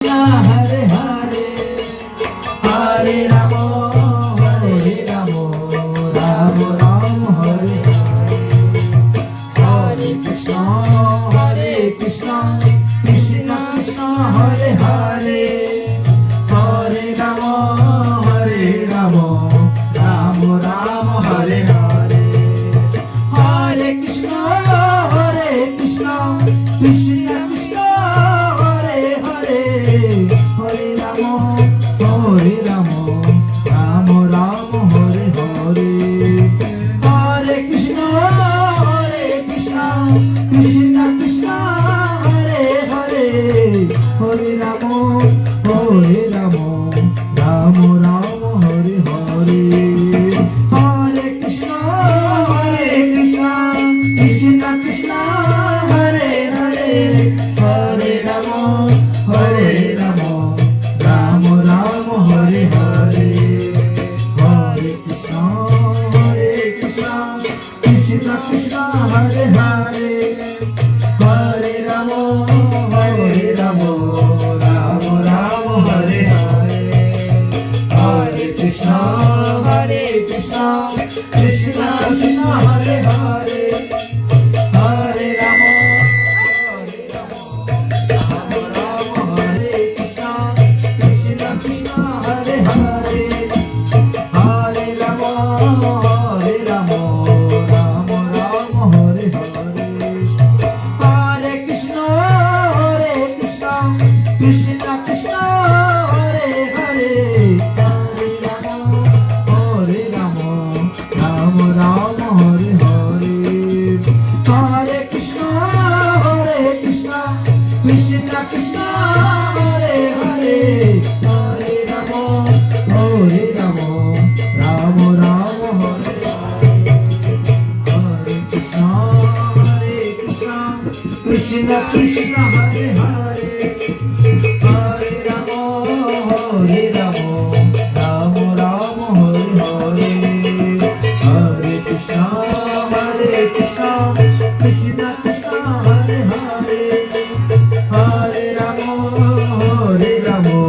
Hare Hare, Hare Ramo, Hare Ramo, Ramo Ramo, Hare Hare, Hare Krishna, Krishna Krishna, Hare Hare, Hare Ramo, Ramo Ramo, Hare Hare, Hare Krishna, Krishna Krishna, Hare Hare, Hare Ramo, Ramo Ramo, Hare Hare, Hare Krishna, Krishna Krishna, Hare Hare, Hare Ramo, Ramo Ramo, Hare Hare, Hare Krishna, Krishna Krishna, Hare Hare, Hare Ramo, Ramo Ramo, Hare Hare, Hare Krishna, Krishna Krishna, Hare Hare, Hare Ramo, Ramo Ramo, Hare Hare, Hare Krishna, Krishna Krishna, Hare Hare, Hare Ramo, Hare Krishna, Krishna Krishna, Hare Hare, Hare Ramo, Ramo Ramo, Hare Hare, Hare Krishna, Krishna Krishna, Hare Hare, Hare Ramo, Ramo Ramo, Hare Hare, Hare Krishna, Krishna Krishna, Hare Hare, Hare Ramo, Ramo Ramo, Hare Hare, Hare Krishna, Krishna Krishna, Hare Hare, Hare Ramo, Ramo Ramo, Hare Hare, Hare Krishna, Krishna Krishna, Hare Hare, Hare Ramo, Ramo